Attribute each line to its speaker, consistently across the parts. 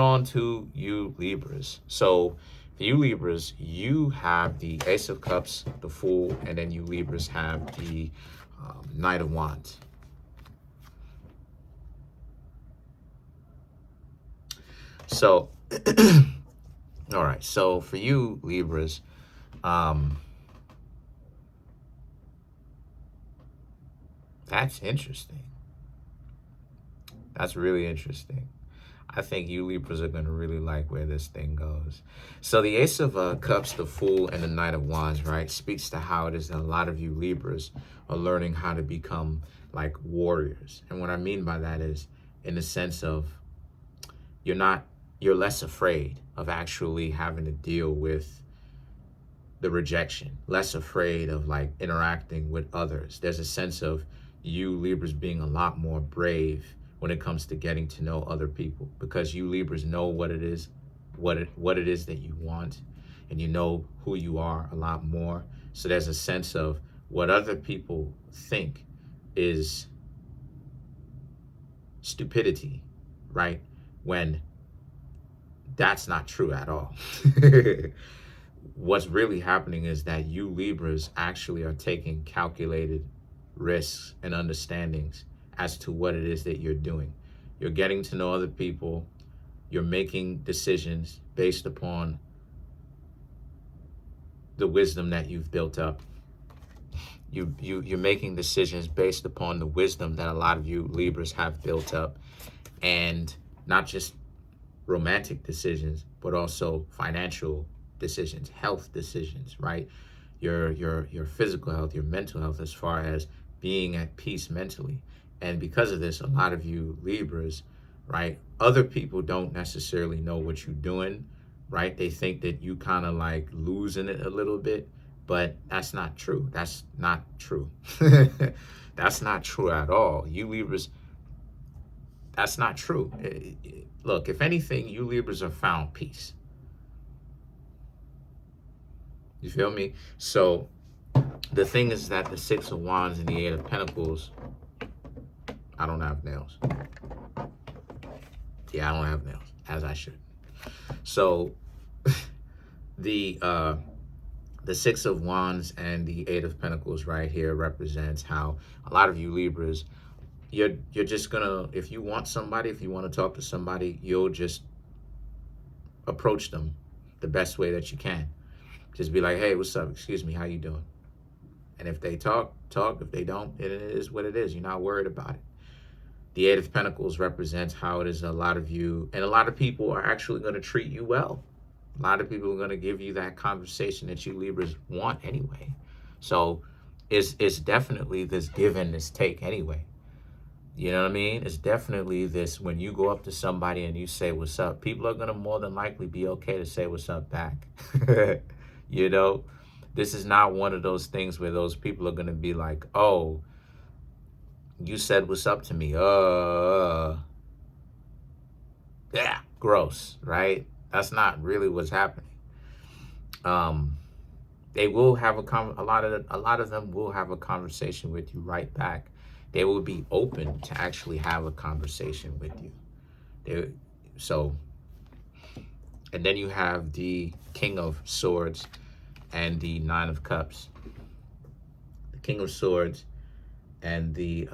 Speaker 1: On to you Libras. So for you Libras, you have the Ace of Cups, the Fool, and then you Libras have the Knight of Wands. So, all right. So for you Libras, that's interesting. That's really interesting. I think you Libras are going to really like where this thing goes. So the Ace of Cups, the Fool, and the Knight of Wands, right, speaks to how it is that a lot of you Libras are learning how to become like warriors. And what I mean by that is in the sense of you're less afraid of actually having to deal with the rejection, less afraid of like interacting with others. There's a sense of you Libras being a lot more brave when it comes to getting to know other people, because you Libras know what it is, what it is that you want, and you know who you are a lot more. So there's a sense of what other people think is stupidity, right? When that's not true at all. What's really happening is that you Libras actually are taking calculated risks and understandings as to what it is that you're doing. You're getting to know other people. You're making decisions based upon the wisdom that you've built up. You're making decisions based upon the wisdom that a lot of you Libras have built up, and not just romantic decisions, but also financial decisions, health decisions, right? Your physical health, your mental health, as far as being at peace mentally. And because of this, a lot of you Libras, right, other people don't necessarily know what you're doing, right? They think that you kind of like losing it a little bit, but that's not true. That's not true. That's not true at all. You Libras, that's not true. Look, if anything, you Libras have found peace. You feel me? So the thing is that the Six of Wands and the Eight of Pentacles, I don't have nails. Yeah, I don't have nails, as I should. So the Six of Wands and the Eight of Pentacles right here represents how a lot of you Libras, you're just gonna, if you want somebody, if you want to talk to somebody, you'll just approach them the best way that you can. Just be like, hey, what's up? Excuse me, how you doing? And if they talk. If they don't, it is what it is. You're not worried about it. The Eight of Pentacles represents how it is a lot of you, and a lot of people are actually going to treat you well. A lot of people are going to give you that conversation that you Libras want anyway. So it's definitely this give and this take anyway. You know what I mean? It's definitely this, when you go up to somebody and you say, what's up, people are going to more than likely be okay to say what's up back. You know, this is not one of those things where those people are going to be like, oh, you said what's up to me. Yeah, gross, right? That's not really what's happening. They will have a lot of them will have a conversation with you right back. They will be open to actually have a conversation with you. And then you have the King of Swords and the Nine of Cups. The King of Swords and the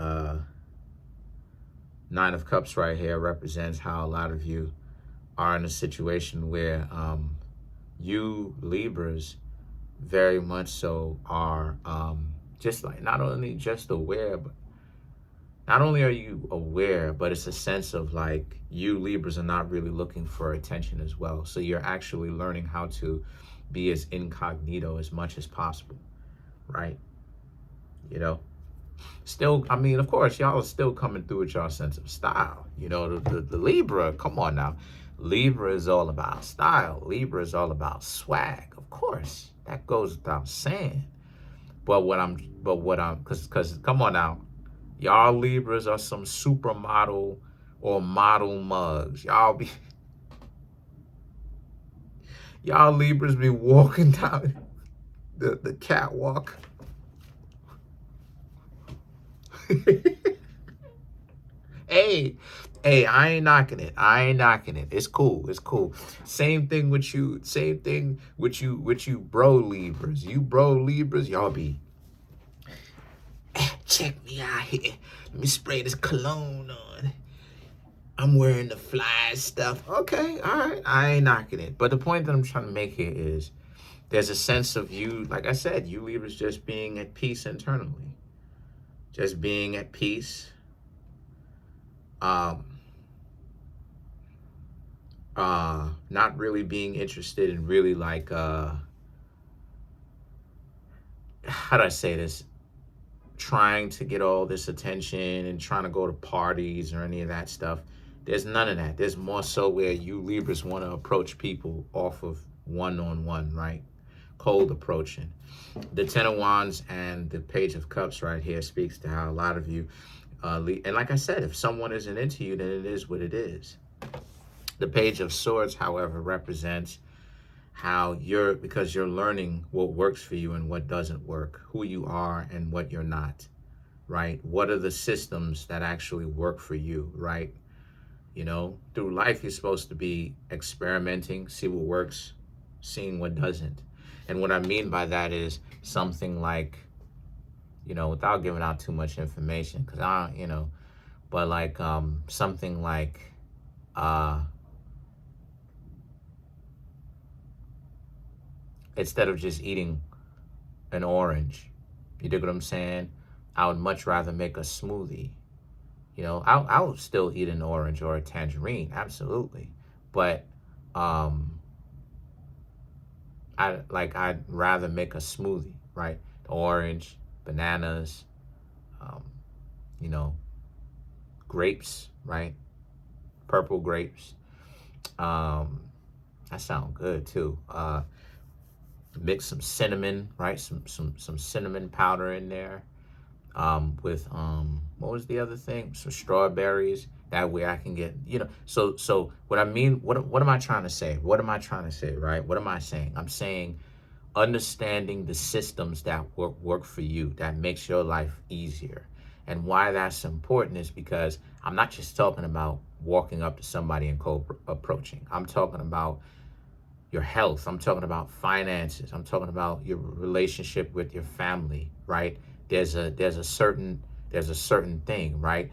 Speaker 1: Nine of Cups right here represents how a lot of you are in a situation where you Libras very much so are just like not only just aware, but not only are you aware, but it's a sense of like you Libras are not really looking for attention as well. So you're actually learning how to be as incognito as much as possible, right? You know, still, I mean, of course, y'all are still coming through with y'all sense of style. You know, the Libra, come on now. Libra is all about style. Libra is all about swag. Of course, that goes without saying. But because come on now, y'all Libras are some supermodel or model mugs. Y'all Libras be walking down the catwalk. Hey, Hey, I ain't knocking it. I ain't knocking it. It's cool. It's cool. Same thing with you. Same thing with you. With you, bro Libras. You bro Libras, y'all be. Check me out here. Let me spray this cologne on. I'm wearing the fly stuff. Okay, all right. I ain't knocking it. But the point that I'm trying to make here is there's a sense of you, like I said, you Libras just being at peace internally. Just being at peace. Not really being interested in really like how do I say this? Trying to get all this attention and trying to go to parties or any of that stuff. There's none of that. There's more so where you Libras want to approach people off of one-on-one, right? Cold approaching. The Ten of Wands and the Page of Cups right here speaks to how a lot of you, and like I said, if someone isn't into you, then it is what it is. The Page of Swords, however, represents how because you're learning what works for you and what doesn't work, who you are and what you're not, right? What are the systems that actually work for you, right? You know, through life, you're supposed to be experimenting, see what works, seeing what doesn't. And what I mean by that is something like, you know, without giving out too much information, because I don't, you know, but like something like, instead of just eating an orange, you dig what I'm saying? I would much rather make a smoothie. You know, I'll still eat an orange or a tangerine, absolutely. But I'd rather make a smoothie, right? Orange, bananas, you know, grapes, right? Purple grapes. That sounds good too. Mix some cinnamon, right? Some cinnamon powder in there. With what was the other thing? Some strawberries. That way I can get, you know. So what I mean, what am I trying to say? What am I trying to say, right? What am I saying? I'm saying understanding the systems that work for you, that makes your life easier. And why that's important is because I'm not just talking about walking up to somebody and approaching. I'm talking about your health. I'm talking about finances. I'm talking about your relationship with your family, right? There's a certain thing, right?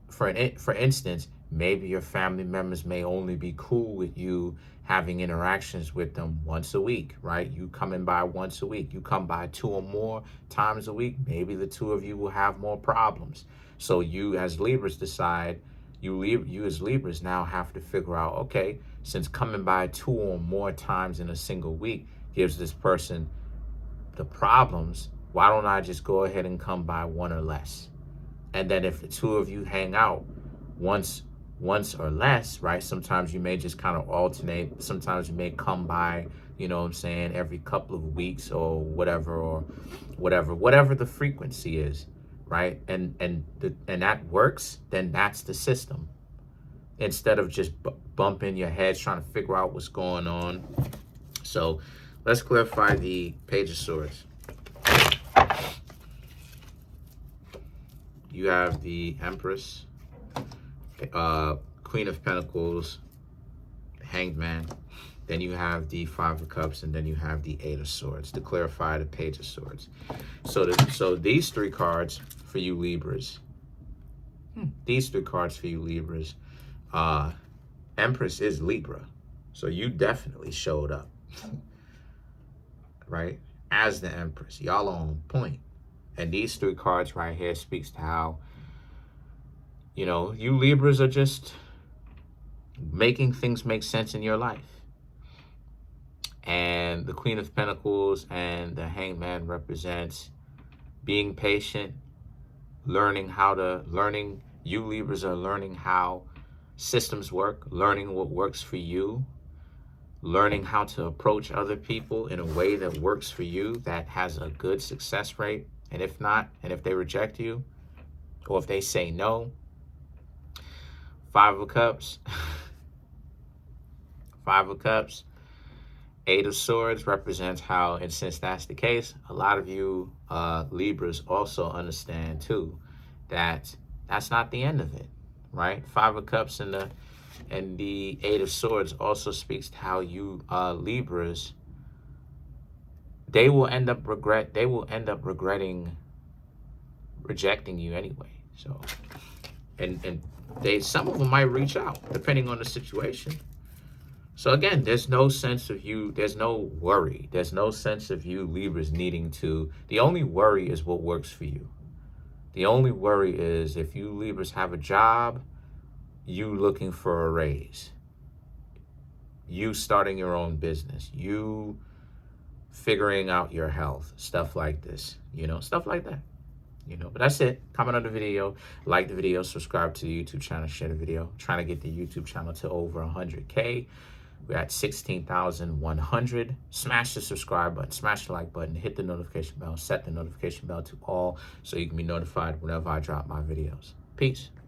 Speaker 1: For instance, maybe your family members may only be cool with you having interactions with them once a week, right? You coming by once a week. You come by 2 or more times a week, maybe the two of you will have more problems. So you as Libras decide, you as Libras now have to figure out, okay, since coming by 2 or more times in a single week gives this person the problems, why don't I just go ahead and come by 1 or less? And then if the two of you hang out once or less, right? Sometimes you may just kind of alternate. Sometimes you may come by, you know what I'm saying, every couple of weeks or whatever the frequency is, right? And that works, then that's the system. Instead of just bumping your heads trying to figure out what's going on. So let's clarify the Page of Swords. You have the Empress, Queen of Pentacles, Hanged Man. Then you have the Five of Cups, and then you have the Eight of Swords to clarify the Page of Swords. So these 3 cards for you Libras. These 3 cards for you Libras. Empress is Libra, so you definitely showed up, right? As the Empress, y'all are on point. And these 3 cards right here speaks to how, you know, you Libras are just making things make sense in your life. And the Queen of Pentacles and the Hanged Man represents being patient, learning, you Libras are learning how systems work, learning what works for you, learning how to approach other people in a way that works for you, that has a good success rate. And if not, and if they reject you, or if they say no, Five of Cups, Five of Cups, Eight of Swords represents how, and since that's the case, a lot of you Libras also understand too that that's not the end of it, right? Five of Cups and the Eight of Swords also speaks to how you Libras, they will end up regretting rejecting you anyway. So, and some of them might reach out depending on the situation. So again, there's no sense of you, there's no worry. There's no sense of you Libras needing to, the only worry is what works for you. The only worry is if you Libras have a job, you looking for a raise, you starting your own business, you figuring out your health, stuff like this, stuff like that. But that's it. Comment on the video, like the video, subscribe to the YouTube channel, share the video. Trying to get the YouTube channel to over 100K. We're at 16,100. Smash the subscribe button, smash the like button, hit the notification bell, set the notification bell to all so you can be notified whenever I drop my videos. Peace.